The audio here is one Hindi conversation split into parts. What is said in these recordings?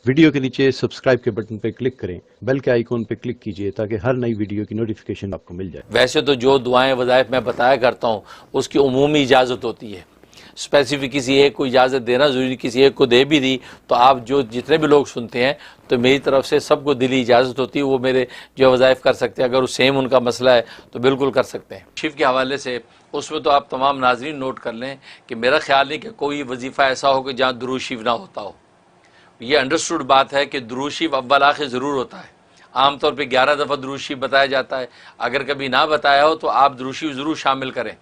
वीडियो के नीचे सब्सक्राइब के बटन पर क्लिक करें, बेल के आइकॉन पर क्लिक कीजिए ताकि हर नई वीडियो की नोटिफिकेशन आपको मिल जाए। वैसे तो जो दुआएं वज़ाइफ मैं बताया करता हूँ उसकी उमूमी इजाज़त होती है, स्पेसिफिक किसी एक को इजाज़त देना ज़रूरी, किसी एक को दे भी दी तो आप जो जितने भी लोग सुनते हैं तो मेरी तरफ से सबको दिली इजाज़त होती है, वो मेरे जो वज़ाइफ कर सकते हैं। अगर वो सेम उनका मसला है तो बिल्कुल कर सकते हैं। शिव के हवाले से उसमें तो आप तमाम नाज़रीन नोट कर लें कि मेरा ख्याल नहीं कि कोई वजीफ़ा ऐसा हो कि जहाँ दुरूद शरीफ ना होता हो। ये अंडरस्टूड बात है कि दुरूद शरीफ अव्वल आखिर ज़रूर होता है। आमतौर पे 11 दफ़ा दुरूद शरीफ बताया जाता है। अगर कभी ना बताया हो तो आप दुरूद शरीफ ज़रूर शामिल करें।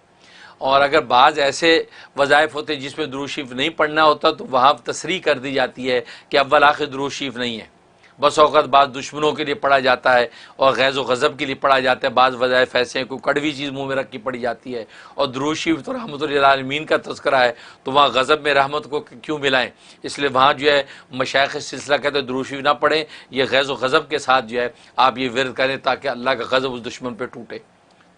और अगर बाज़ ऐसे वज़ाइफ होते हैं जिसमें दुरूद शरीफ नहीं पढ़ना होता तो वहाँ तसरीह कर दी जाती है कि अव्वल आखिर दुरूद शरीफ नहीं है। बस औक़त बाद दुश्मनों के लिए पढ़ा जाता है और गैज़ व गज़ब के लिए पढ़ा जाता है। बाज़ वज़ाइफ ऐसे हैं, कोई कड़वी चीज़ मुँह में रख के पढ़ी जाती है। और दुरूद शरीफ तो रहमतुल लिल आलमीन का तज़किरा है, तो वहाँ गज़ब में रहमत को क्यों मिलाएं। इसलिए वहाँ जो है मशाइख़ सिलसिला कहते हैं दुरूद शरीफ ना पढ़ें, ये गैज़ व गज़ब के साथ जो है आप ये विर्द करें ताकि अल्लाह का गज़ब उस दुश्मन पर टूटे।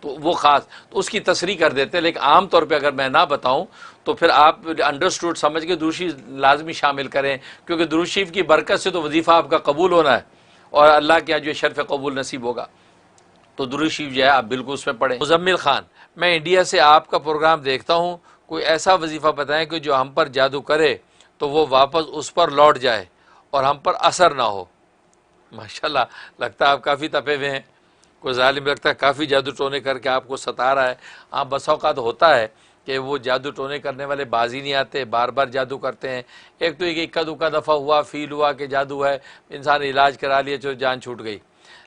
तो वो ख़ास तो उसकी तसरीह कर देते हैं। लेकिन आम तौर पे अगर मैं ना बताऊं तो फिर आप अंडरस्टूड समझ के दुरूद शरीफ लाजमी शामिल करें, क्योंकि दुरूद शरीफ की बरकत से तो वजीफ़ा आपका कबूल होना है और अल्लाह के यहाँ जो शर्फ़ कबूल नसीब होगा। तो दुरूद शरीफ जो है आप बिल्कुल उसमें पढ़ें। मुज़म्मिल खान, मैं इंडिया से आपका प्रोग्राम देखता हूँ, कोई ऐसा वजीफ़ा बताएँ कि जो हम पर जादू करे तो वो वापस उस पर लौट जाए और हम पर असर ना हो। माशाल्लाह, लगता है आप काफ़ी तपे हुए हैं। कोई ज़ालिम लगता है काफ़ी जादू टोने करके आपको सता रहा है। हाँ, बस औक़ात होता है कि वो जादू टोने करने वाले बाजी नहीं आते, बार बार जादू करते हैं। एक तो एक इक्का दुक्का दफ़ा हुआ, फ़ील हुआ कि जादू है, इंसान इलाज करा लिया, जो जान छूट गई।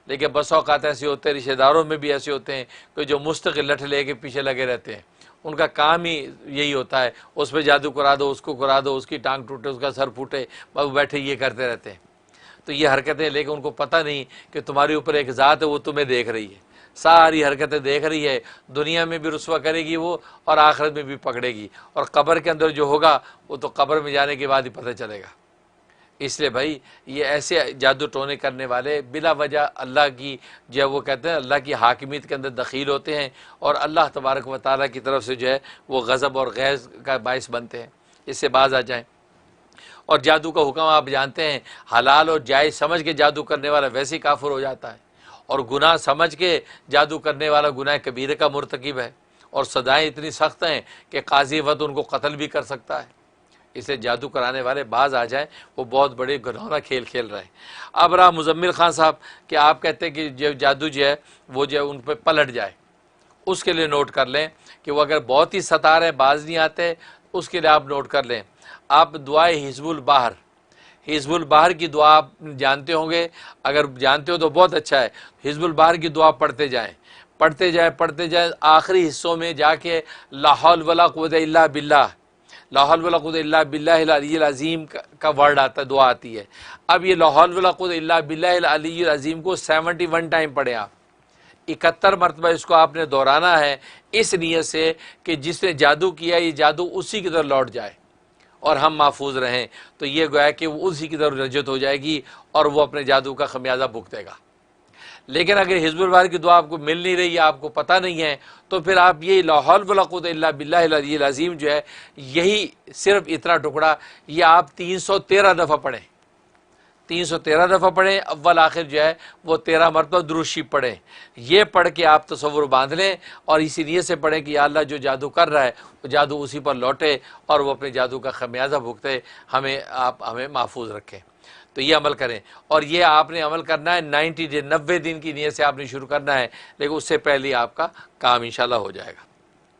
लेकिन बस औक़ात ऐसे होते हैं, रिश्तेदारों में भी ऐसे होते हैं कि जो मुस्तक़िल लठ ले के पीछे लगे रहते हैं। उनका काम ही यही होता है, उस पर जादू करा दो, उसको करा दो, उसकी टांग टूटे, उसका सर फूटे, बस बैठे ये करते रहते हैं। तो ये हरकतें, लेकिन उनको पता नहीं कि तुम्हारे ऊपर एक ज़ात है, वो तुम्हें देख रही है, सारी हरकतें देख रही है। दुनिया में भी रुस्वा करेगी वो और आखिरत में भी पकड़ेगी, और कब्र के अंदर जो होगा वो तो कब्र में जाने के बाद ही पता चलेगा। इसलिए भाई ये ऐसे जादू टोने करने वाले बिला वजह अल्लाह की जो है वो कहते हैं अल्लाह की हाकिमियत के अंदर दखील होते हैं और अल्लाह तबारक व तआला की तरफ से जो है वो गज़ब और गैज़ का बाइस बनते हैं। इससे बाज आ जाएं। और जादू का हुक्म आप जानते हैं, हलाल और जायज़ समझ के जादू करने वाला वैसे ही काफिर हो जाता है, और गुनाह समझ के जादू करने वाला गुनाह कबीरे का मुर्तकिब है, और सज़ाएँ इतनी सख्त हैं कि काजी वक्त उनको कत्ल भी कर सकता है। इसे जादू कराने वाले बाज आ जाएं, वो बहुत बड़े घिनौना खेल खेल रहे हैं। अब रहा मुज़म्मिल खान साहब कि आप कहते हैं कि जो जादू जो है वो जो है उन पर पलट जाए, उसके लिए नोट कर लें कि वो अगर बहुत ही सता रहे, बाज नहीं आते, उसके लिए आप नोट कर लें, आप दुआए हिज़्बुल बाहर, हिज़्बुल बाहर की दुआ आप जानते होंगे, अगर जानते हो तो बहुत अच्छा है। हिज़्बुल बाहर की दुआ पढ़ते जाएं, पढ़ते जाए पढ़ते जाए, आखिरी हिस्सों में जाके ला हौल वला कुव्वता इल्ला बिल्लाह, ला हौल वला कुव्वता इल्ला बिल्लाहिल अलिय्यिल अज़ीम का वर्ड आता है, दुआ आती है। अब ये ला हौल वला कुव्वता इल्ला बिल्लाहिल अलिय्यिल अज़ीम को 71 टाइम पढ़ें आप, 71 मरतबा इसको आपने दोहराना है, इस नीयत से कि जिसने जादू किया ये जादू उसी की तरफ लौट जाए और हम महफूज रहें। तो ये गोया कि वो उसी की तरफ रजत हो जाएगी और वो अपने जादू का खमियाजा भुगतेगा। लेकिन अगर हिज़्बुल बाहर की दुआ आपको मिल नहीं रही है, आपको पता नहीं है, तो फिर आप ये ला हौल वला कुव्वता इल्ला बिल्लाहिल अलिय्यिल अज़ीम जो है, यही सिर्फ इतना टुकड़ा ये आप 313 दफ़ा पढ़ें, 313 दफ़ा पढ़ें। अव्वल आखिर जो है वो 13 मरतबा दुरूद शरीफ पढ़ें। ये पढ़ के आप तसव्वुर बांध लें और इसी नीयत से पढ़ें कि या अल्लाह जो जादू कर रहा है वो जादू उसी पर लौटे और वो अपने जादू का खमियाजा भुगते, हमें महफूज रखें। तो ये अमल करें, और ये आपने अमल करना है 90 दिन की नीयत से आपने शुरू करना है, लेकिन उससे पहले आपका काम इंशाल्लाह हो जाएगा।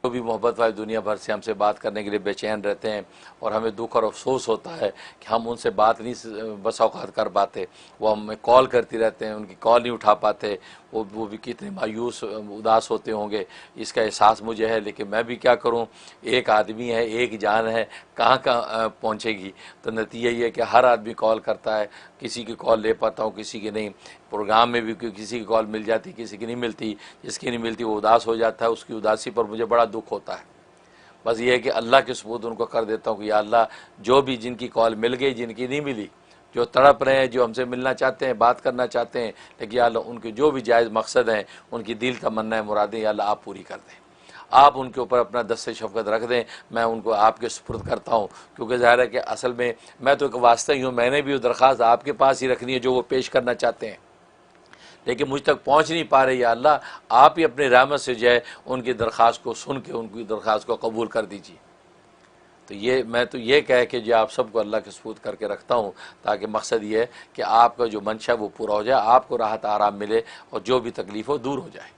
जो भी मोहब्बत वाली दुनिया भर से हमसे बात करने के लिए बेचैन रहते हैं और हमें दुख और अफसोस होता है कि हम उनसे बात नहीं बस औकात कर पाते, वो हमें कॉल करती रहते हैं, उनकी कॉल नहीं उठा पाते, वो भी कितने मायूस उदास होते होंगे, इसका एहसास मुझे है। लेकिन मैं भी क्या करूं, एक आदमी है, एक जान है, कहाँ कहाँ पहुँचेगी। तो नतीजा ये है कि हर आदमी कॉल करता है, किसी की कॉल ले पाता हूँ, किसी की नहीं। प्रोग्राम में भी किसी की कॉल मिल जाती, किसी की नहीं मिलती, जिसकी नहीं मिलती वो उदास हो जाता है, उसकी उदासी पर मुझे बड़ा दुख होता है। बस ये है कि अल्लाह के सुपुर्द उनको कर देता हूँ कि या अल्लाह जो भी जिनकी कॉल मिल गई, जिनकी नहीं मिली, जो तड़प रहे हैं, जो हमसे मिलना चाहते हैं, बात करना चाहते हैं, लेकिन या अल्लाह उनके जो भी जायज़ मकसद हैं, उनकी दिल तमन्ना मुरादें या अल्लाह आप पूरी कर दें। आप उनके ऊपर अपना दस्ते शफ़क़त रख दें, मैं उनको आपके सुपुर्द करता हूँ, क्योंकि ज़ाहिर है कि असल में मैं तो एक वास्ता ही हूँ, मैंने भी वो दरख्वास्त आपके पास ही रखनी है जो वो पेश करना चाहते हैं, लेकिन मुझ तक पहुँच नहीं पा रही। या अल्लाह आप ही अपनी रहमत से जो है उनकी दरख्वास्त को सुन के उनकी दरख्वास्त को कबूल कर दीजिए। तो ये मैं तो ये कह के जो आप सबको अल्लाह के सुपुर्द करके रखता हूँ, ताकि मकसद ये है कि आपका जो मंशा वो पूरा हो जाए, आपको राहत आराम मिले और जो भी तकलीफ़ हो दूर हो जाए।